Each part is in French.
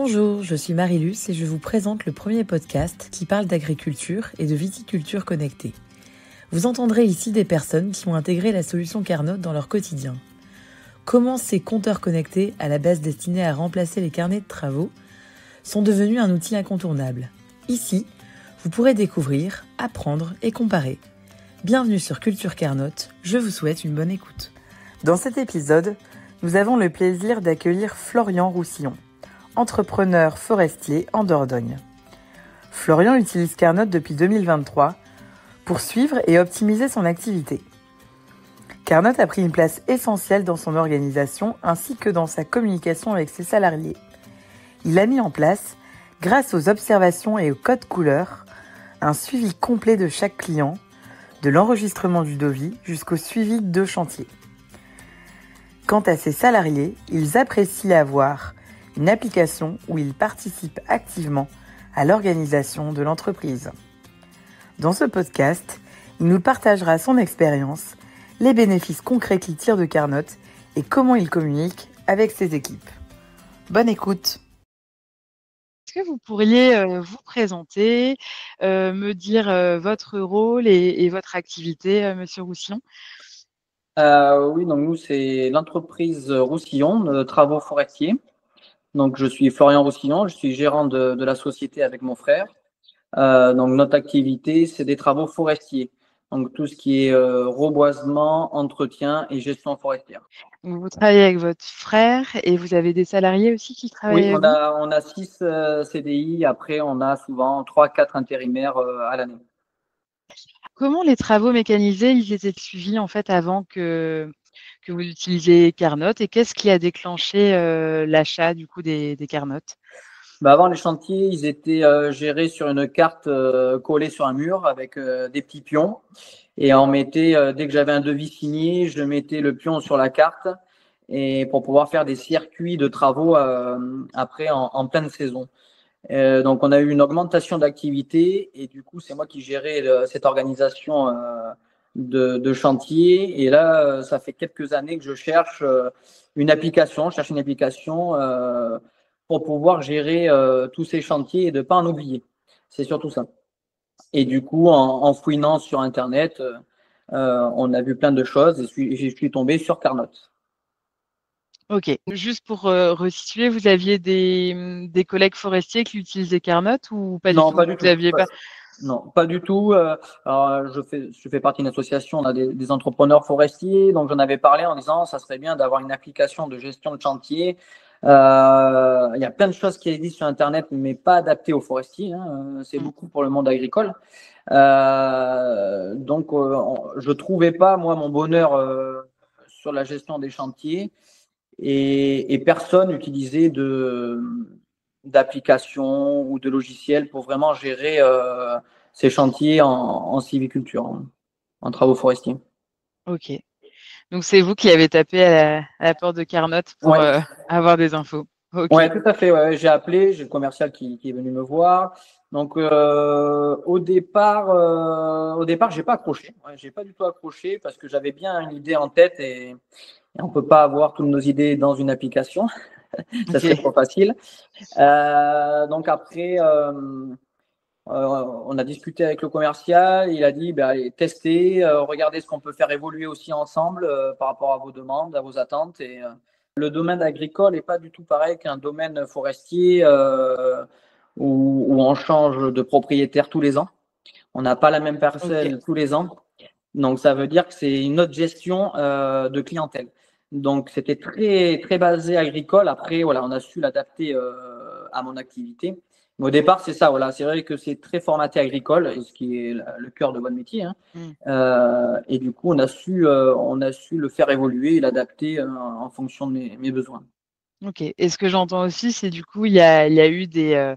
Bonjour, je suis Marie-Luce et je vous présente le premier podcast qui parle d'agriculture et de viticulture connectée. Vous entendrez ici des personnes qui ont intégré la solution Carnot dans leur quotidien. Comment ces compteurs connectés, à la base destinés à remplacer les carnets de travaux, sont devenus un outil incontournable. Ici, vous pourrez découvrir, apprendre et comparer. Bienvenue sur Culture Carnot, je vous souhaite une bonne écoute. Dans cet épisode, nous avons le plaisir d'accueillir Florian Roussillon, entrepreneur forestier en Dordogne. Florian utilise Carnot depuis 2023 pour suivre et optimiser son activité. Carnot a pris une place essentielle dans son organisation ainsi que dans sa communication avec ses salariés. Il a mis en place, grâce aux observations et aux codes couleurs, un suivi complet de chaque client, de l'enregistrement du devis jusqu'au suivi de chantier. Quant à ses salariés, ils apprécient avoir une application où ils participent activement à l'organisation de l'entreprise. Dans ce podcast, il nous partagera son expérience, les bénéfices concrets qu'il tire de Carnot et comment il communique avec ses équipes. Bonne écoute! Est-ce que vous pourriez vous présenter, me dire votre rôle et votre activité, Monsieur Roussillon? Oui, donc nous, c'est l'entreprise Roussillon de travaux forestiers. Donc, je suis Florian Roussillon, je suis gérant de la société avec mon frère. Donc, notre activité, c'est des travaux forestiers. Donc, tout ce qui est reboisement, entretien et gestion forestière. Vous travaillez avec votre frère et vous avez des salariés aussi qui travaillent Oui, avec vous? on a 6 CDI. Après, on a souvent 3-4 intérimaires à l'année. Comment les travaux mécanisés, ils étaient suivis en fait avant que vous utilisiez Carnot et qu'est-ce qui a déclenché l'achat du coup des Carnot? Avant, les chantiers, ils étaient gérés sur une carte collée sur un mur avec des petits pions. Et on mettait, dès que j'avais un devis signé, je mettais le pion sur la carte et pour pouvoir faire des circuits de travaux après en pleine saison. Donc, on a eu une augmentation d'activité et du coup, c'est moi qui gérais cette organisation de chantier. Et là, ça fait quelques années que je cherche une application. Je cherche une application pour pouvoir gérer tous ces chantiers et de ne pas en oublier. C'est surtout ça. Et du coup, en fouinant sur Internet, on a vu plein de choses et je suis tombé sur Carnot. Ok. Juste pour resituer, vous aviez des collègues forestiers qui utilisaient Carnot ou pas du Non, tout? pas du Vous tout. aviez pas? Non, pas du tout. Alors, je fais partie d'une association, on a des entrepreneurs forestiers, donc j'en avais parlé en disant ça serait bien d'avoir une application de gestion de chantier. Il y a plein de choses qui existent sur Internet, mais pas adaptées aux forestiers. C'est beaucoup pour le monde agricole. Donc, je trouvais pas, moi, mon bonheur sur la gestion des chantiers et personne n'utilisait d'application ou de logiciel pour vraiment gérer ces chantiers en sylviculture, en travaux forestiers. Ok. Donc c'est vous qui avez tapé à la porte de Carnot pour Ouais, avoir des infos. Ok. ouais, tout à fait. Ouais. J'ai appelé, j'ai le commercial qui est venu me voir. Donc au départ, j'ai pas accroché. Ouais, j'ai pas du tout accroché parce que j'avais bien une idée en tête et on peut pas avoir toutes nos idées dans une application. Ça serait Ok. trop facile. Donc après, on a discuté avec le commercial. Il a dit, allez, testez, regardez ce qu'on peut faire évoluer aussi ensemble par rapport à vos demandes, à vos attentes. Et le domaine agricole n'est pas du tout pareil qu'un domaine forestier où on change de propriétaire tous les ans. On n'a pas la même parcelle Ok. tous les ans. Donc, ça veut dire que c'est une autre gestion de clientèle. Donc, c'était très, très basé agricole. Après, voilà, on a su l'adapter à mon activité. Mais au départ, c'est ça. Voilà, c'est vrai que c'est très formaté agricole, ce qui est le cœur de votre métier. Et du coup, on a su le faire évoluer et l'adapter en fonction de mes besoins. Ok. Et ce que j'entends aussi, c'est du coup, il y a eu des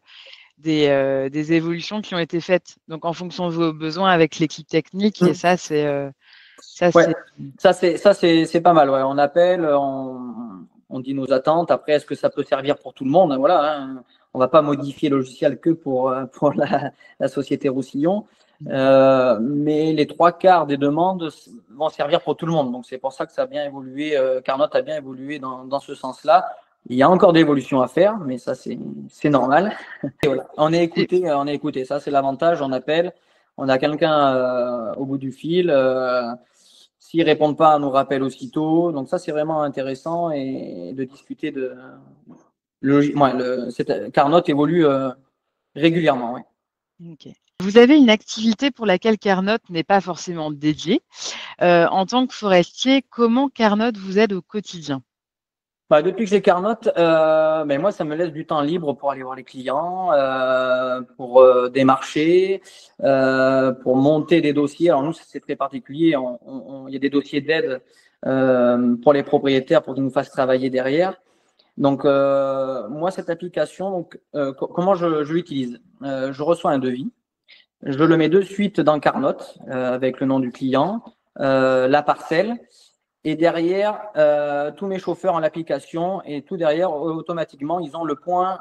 évolutions qui ont été faites. Donc en fonction de vos besoins avec l'équipe technique. Et ça, Ouais, c'est. c'est pas mal. Ouais. On appelle, on dit nos attentes. Après, est-ce que ça peut servir pour tout le monde? Voilà, hein. On va pas modifier le logiciel que pour la société Roussillon. Mais les 3/4 des demandes vont servir pour tout le monde. Donc c'est pour ça que ça a bien évolué. Carnot a bien évolué dans ce sens-là Il y a encore des évolutions à faire, mais ça, c'est normal. Et voilà. On est écouté. Ça, c'est l'avantage. On appelle, on a quelqu'un au bout du fil. S'ils répondent pas, on nous rappelle aussitôt. Donc ça, c'est vraiment intéressant et de discuter de. Carnot évolue régulièrement. Ouais. Ok. Vous avez une activité pour laquelle Carnot n'est pas forcément dédiée. En tant que forestier, comment Carnot vous aide au quotidien? Depuis que j'ai Carnot, moi, ça me laisse du temps libre pour aller voir les clients, pour démarcher, pour monter des dossiers. Alors nous, c'est très particulier. Il y a des dossiers d'aide pour les propriétaires pour qu'ils nous fassent travailler derrière. Donc, moi, cette application, comment je l'utilise? Je reçois un devis. Je le mets de suite dans Carnot avec le nom du client, la parcelle. Et derrière, tous mes chauffeurs ont l'application et tout derrière, automatiquement, ils ont le point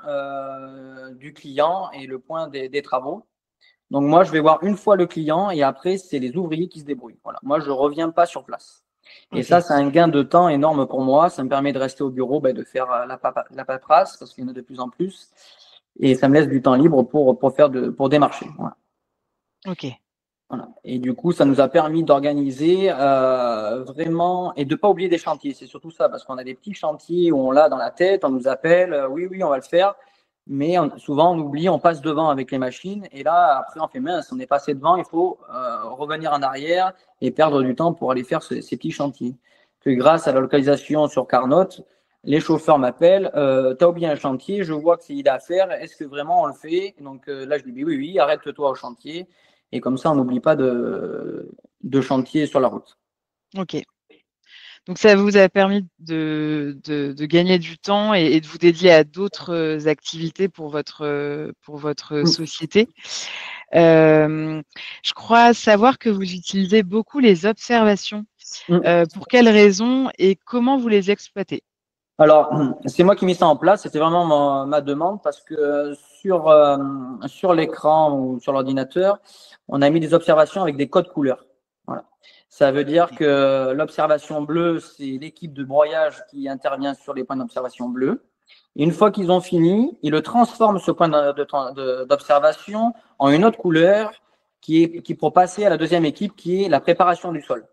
du client et le point des travaux. Donc moi, je vais voir une fois le client et après, c'est les ouvriers qui se débrouillent. Voilà. Moi, je ne reviens pas sur place. Et ça, c'est un gain de temps énorme pour moi. Ça me permet de rester au bureau, de faire la paperasse parce qu'il y en a de plus en plus. Et ça me laisse du temps libre pour démarcher. Voilà. Ok. Voilà. Et du coup, ça nous a permis d'organiser vraiment et de ne pas oublier des chantiers. C'est surtout ça, parce qu'on a des petits chantiers où on l'a dans la tête, on nous appelle, oui, on va le faire. Mais souvent, on oublie, on passe devant avec les machines. Et là, après, on fait mince, on est passé devant, il faut revenir en arrière et perdre du temps pour aller faire ces petits chantiers. Que grâce à la localisation sur Carnot, les chauffeurs m'appellent, tu as oublié un chantier, je vois que c'est à faire, est-ce que vraiment on le fait? Donc là, je dis oui, arrête-toi au chantier. Et comme ça, on n'oublie pas de chantier sur la route. Ok. Donc, ça vous a permis de gagner du temps et de vous dédier à d'autres activités pour votre société. Je crois savoir que vous utilisez beaucoup les observations. Pour quelles raisons et comment vous les exploitez? Alors, c'est moi qui ai mis ça en place. C'était vraiment ma demande parce que sur l'écran ou sur l'ordinateur, on a mis des observations avec des codes couleurs. Voilà. Ça veut dire que l'observation bleue, c'est l'équipe de broyage qui intervient sur les points d'observation bleus. Et une fois qu'ils ont fini, ils le transforment, ce point d'observation, en une autre couleur qui pour passer à la deuxième équipe qui est la préparation du sol.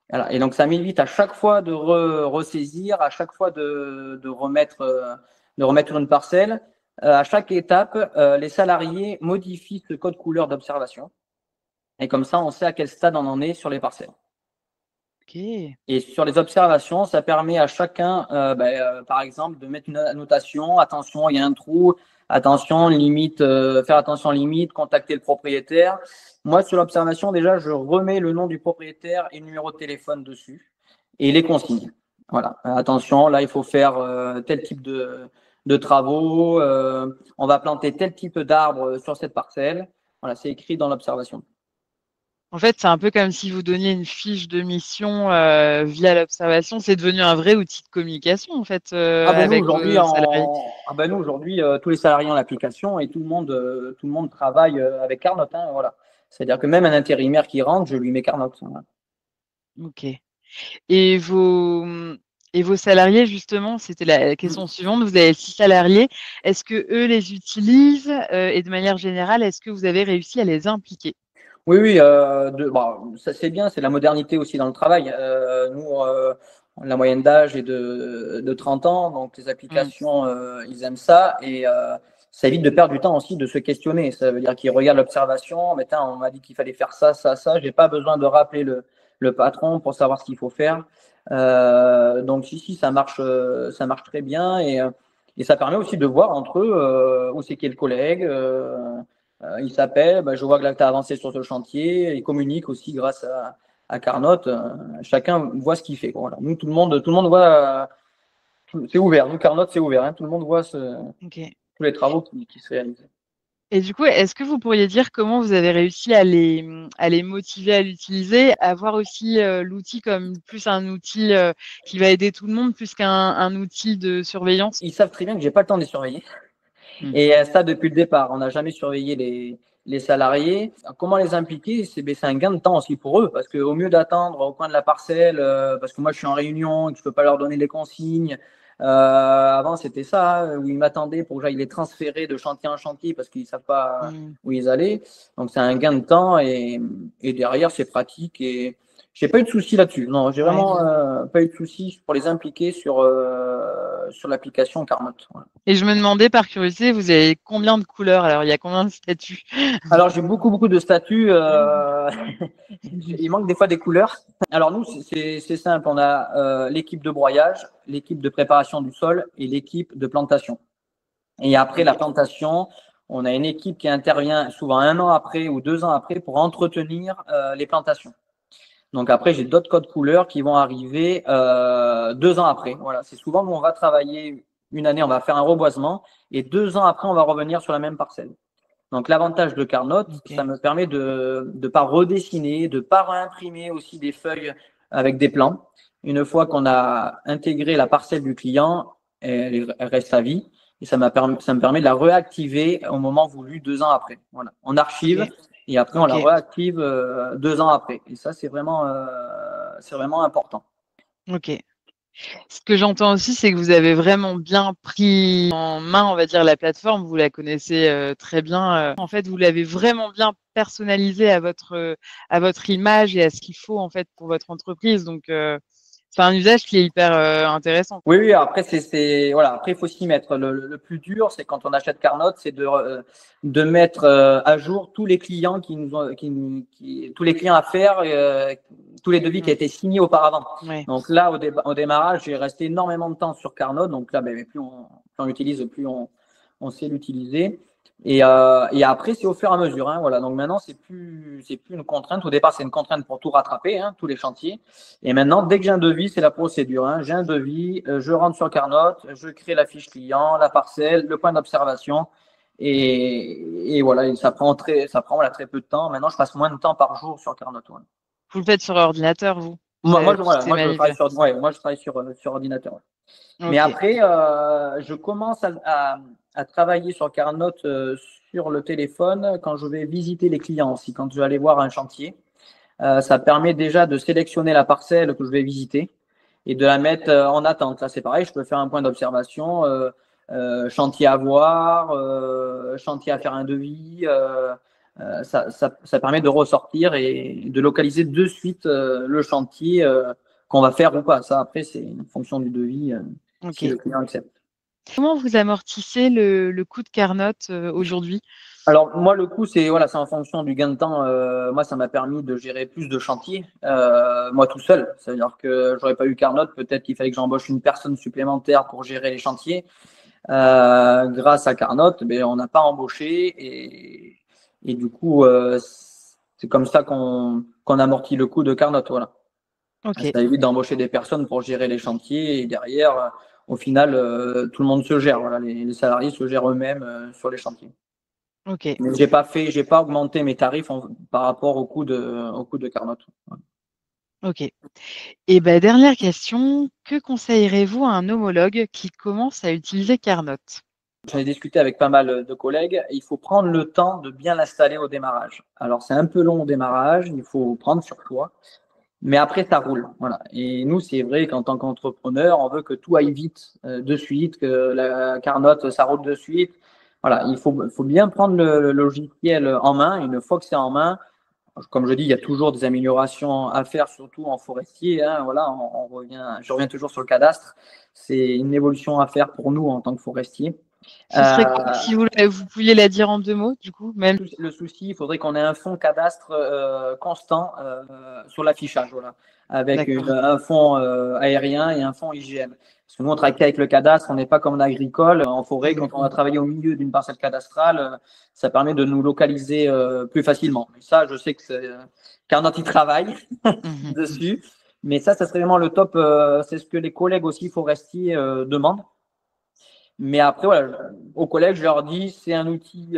Voilà. Et donc, ça m'évite à chaque fois de ressaisir, à chaque fois de remettre une parcelle. À chaque étape, les salariés modifient ce code couleur d'observation. Et comme ça, on sait à quel stade on en est sur les parcelles. Okay. Et sur les observations, ça permet à chacun, par exemple, de mettre une annotation. Attention, il y a un trou. Attention, limite, faire attention limite, contacter le propriétaire. Moi, sur l'observation, déjà, je remets le nom du propriétaire et le numéro de téléphone dessus et les consignes. Voilà. Attention, là, il faut faire tel type de travaux. On va planter tel type d'arbre sur cette parcelle. Voilà, c'est écrit dans l'observation. En fait, c'est un peu comme si vous donniez une fiche de mission via l'observation. C'est devenu un vrai outil de communication, en fait, avec vos salariés. Nous, aujourd'hui, tous les salariés ont l'application et tout le monde travaille avec Carnot. Hein, voilà. C'est-à-dire que même un intérimaire qui rentre, je lui mets Carnot. Voilà. Ok. Et vos salariés, justement, c'était la question suivante. Vous avez 6 salariés. Est-ce que eux les utilisent et de manière générale, est-ce que vous avez réussi à les impliquer? Oui, ça c'est bien, c'est la modernité aussi dans le travail. Nous, la moyenne d'âge est de 30 ans, donc les applications, ils aiment ça et ça évite de perdre du temps aussi de se questionner. Ça veut dire qu'ils regardent l'observation, mais on m'a dit qu'il fallait faire ça, ça, ça. J'ai pas besoin de rappeler le patron pour savoir ce qu'il faut faire. Donc si, ça marche très bien et ça permet aussi de voir entre eux où c'est qui est le collègue. Il s'appelle, je vois que là tu as avancé sur ce chantier, il communique aussi grâce à Carnot. Chacun voit ce qu'il fait. Voilà. Nous, tout le monde voit, c'est ouvert. Nous, Carnot, c'est ouvert. Hein. Tout le monde voit tous les travaux qui se réalisent. Et du coup, est-ce que vous pourriez dire comment vous avez réussi à les motiver à l'utiliser, à voir aussi l'outil comme plus un outil qui va aider tout le monde, plus qu'un outil de surveillance? Ils savent très bien que j'ai pas le temps de les surveiller. Et ça, depuis le départ, on n'a jamais surveillé les salariés. Comment les impliquer? C'est un gain de temps aussi pour eux, parce qu'au mieux d'attendre au coin de la parcelle, parce que moi je suis en réunion et que je ne peux pas leur donner les consignes, Avant, c'était ça, où ils m'attendaient pour que j'aille les transférer de chantier en chantier parce qu'ils ne savent pas où ils allaient. Donc, c'est un gain de temps et derrière, c'est pratique. Et j'ai pas eu de soucis là-dessus. Non, j'ai vraiment pas eu de soucis pour les impliquer sur l'application Carnot. Voilà. Et je me demandais par curiosité, vous avez combien de couleurs? Alors, il y a combien de statuts? Alors, j'ai beaucoup de statuts. Il manque des fois des couleurs. Alors, nous, c'est simple. On a l'équipe de broyage, l'équipe de préparation du sol et l'équipe de plantation. Et après la plantation, on a une équipe qui intervient souvent 1 an après ou 2 ans après pour entretenir les plantations. Donc après, j'ai d'autres codes couleurs qui vont arriver 2 ans après. Voilà, c'est souvent où on va travailler une année, on va faire un reboisement et 2 ans après, on va revenir sur la même parcelle. Donc l'avantage de Carnot, ça me permet de ne pas redessiner, de ne pas réimprimer aussi des feuilles avec des plans. Une fois qu'on a intégré la parcelle du client, elle reste à vie. Et ça me permet de la réactiver au moment voulu 2 ans après. Voilà. On archive et après on la réactive 2 ans après. Et ça, c'est vraiment important. Ok. Ce que j'entends aussi, c'est que vous avez vraiment bien pris en main, on va dire, la plateforme. Vous la connaissez très bien. En fait, vous l'avez vraiment bien personnalisée à votre image et à ce qu'il faut en fait pour votre entreprise. Donc, c'est un usage qui est hyper intéressant. Oui. Après, voilà. Après, il faut s'y mettre. Le plus dur, c'est quand on achète Carnot, c'est de mettre à jour tous les clients tous les clients à faire, tous les devis qui ont été signés auparavant. Ouais. Donc là, au démarrage, j'ai resté énormément de temps sur Carnot. Donc là, plus on l'utilise, plus on sait l'utiliser. Et après, c'est au fur et à mesure. Hein, voilà. Donc maintenant, c'est plus une contrainte. Au départ, c'est une contrainte pour tout rattraper, hein, tous les chantiers. Et maintenant, dès que j'ai un devis, c'est la procédure. Hein. J'ai un devis, je rentre sur Carnot, je crée la fiche client, la parcelle, le point d'observation. Et voilà, et ça prend très peu de temps. Maintenant, je passe moins de temps par jour sur Carnot. Ouais. Vous le faites sur ordinateur, vous? Moi, je travaille sur ordinateur. Ouais. Okay. Mais après, je commence à travailler sur Carnot sur le téléphone quand je vais visiter les clients aussi, quand je vais aller voir un chantier. Ça permet déjà de sélectionner la parcelle que je vais visiter et de la mettre en attente. Là, c'est pareil, je peux faire un point d'observation, chantier à voir, chantier à faire un devis. Ça permet de ressortir et de localiser de suite le chantier qu'on va faire ou pas. Ça, après, c'est une fonction du devis si le client accepte. Comment vous amortissez le coût de Carnot aujourd'hui? Alors, moi, le coût, c'est en fonction du gain de temps. Moi, ça m'a permis de gérer plus de chantiers, moi tout seul. C'est-à-dire que j'aurais pas eu Carnot, peut-être qu'il fallait que j'embauche une personne supplémentaire pour gérer les chantiers. Grâce à Carnot, on n'a pas embauché et du coup, c'est comme ça qu'on amortit le coût de Carnot. Voilà. Okay. Ça évite d'embaucher des personnes pour gérer les chantiers et derrière, au final, tout le monde se gère. Voilà, les salariés se gèrent eux-mêmes sur les chantiers. Okay. Mais j'ai pas augmenté mes tarifs par rapport au coût de Carnot. Ouais. Ok. Et dernière question, que conseillerez-vous à un homologue qui commence à utiliser Carnot? J'en ai discuté avec pas mal de collègues. Il faut prendre le temps de bien l'installer au démarrage. Alors, c'est un peu long au démarrage, il faut prendre sur toi. Mais après, ça roule. Voilà. Et nous, c'est vrai qu'en tant qu'entrepreneur, on veut que tout aille vite de suite, que la Carnot, ça roule de suite. Voilà, il faut bien prendre le logiciel en main. Une fois que c'est en main, comme je dis, il y a toujours des améliorations à faire, surtout en forestier. Hein, voilà, je reviens toujours sur le cadastre. C'est une évolution à faire pour nous en tant que forestier. Ce serait quoi, si vous pouviez la dire en 2 mots, du coup, même. Le souci, il faudrait qu'on ait un fond cadastre constant sur l'affichage, voilà, avec un fond aérien et un fond IGN. Parce que nous, on travaille avec le cadastre, on n'est pas comme en agricole. En forêt, quand on va travailler au milieu d'une parcelle cadastrale, ça permet de nous localiser plus facilement. Et ça, je sais que Carnot y travaille dessus. Mais ça serait vraiment le top. C'est ce que les collègues aussi forestiers demandent. Mais après, voilà, aux collègues, je leur dis, c'est un outil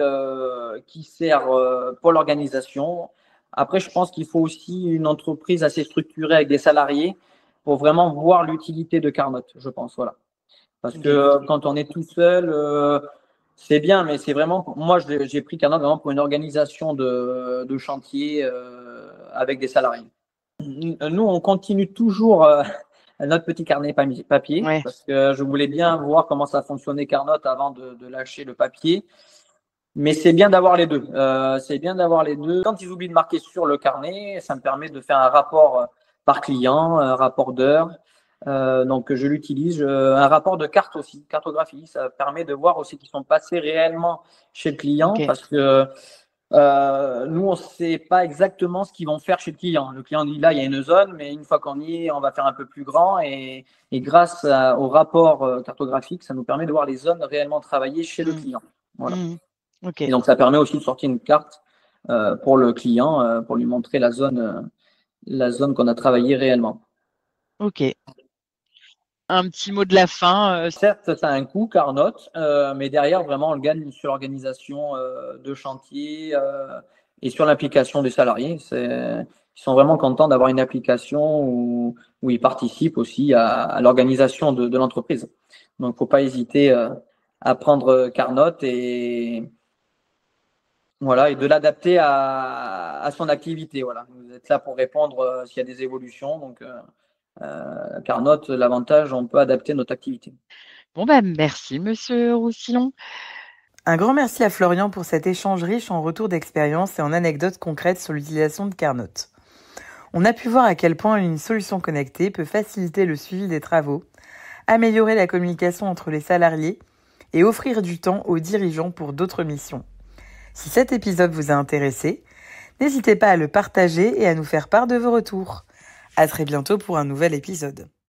qui sert pour l'organisation. Après, je pense qu'il faut aussi une entreprise assez structurée avec des salariés pour vraiment voir l'utilité de Carnot, je pense. Voilà. Parce que quand on est tout seul, c'est bien, mais c'est vraiment, moi, j'ai pris Carnot vraiment pour une organisation de chantier avec des salariés. Nous, on continue toujours notre petit carnet papier, Ouais. parce que je voulais bien voir comment ça fonctionnait Carnot avant de lâcher le papier. Mais c'est bien d'avoir les deux. C'est bien d'avoir les deux. Quand ils oublient de marquer sur le carnet, ça me permet de faire un rapport par client, un rapport d'heure. Donc je l'utilise. Un rapport de carte aussi, cartographie. Ça permet de voir aussi qu'ils sont passés réellement chez le client, Ok. parce que nous, on ne sait pas exactement ce qu'ils vont faire chez le client. Le client dit là, il y a une zone, mais une fois qu'on y est, on va faire un peu plus grand. Et grâce au rapport cartographique, ça nous permet de voir les zones réellement travaillées chez le client. Voilà. Ok. Et donc, ça permet aussi de sortir une carte pour le client, pour lui montrer la zone qu'on a travaillée réellement. Ok. Un petit mot de la fin. Certes, ça a un coût, Carnot, mais derrière, vraiment, on le gagne sur l'organisation de chantier et sur l'implication des salariés. Ils sont vraiment contents d'avoir une application où ils participent aussi à l'organisation de l'entreprise. Donc, il ne faut pas hésiter à prendre Carnot et de l'adapter à son activité. Voilà. Vous êtes là pour répondre s'il y a des évolutions. Donc, Carnot, l'avantage, on peut adapter notre activité. Bon, merci, Monsieur Roussillon. Un grand merci à Florian pour cet échange riche en retours d'expérience et en anecdotes concrètes sur l'utilisation de Carnot. On a pu voir à quel point une solution connectée peut faciliter le suivi des travaux, améliorer la communication entre les salariés et offrir du temps aux dirigeants pour d'autres missions. Si cet épisode vous a intéressé, n'hésitez pas à le partager et à nous faire part de vos retours. À très bientôt pour un nouvel épisode.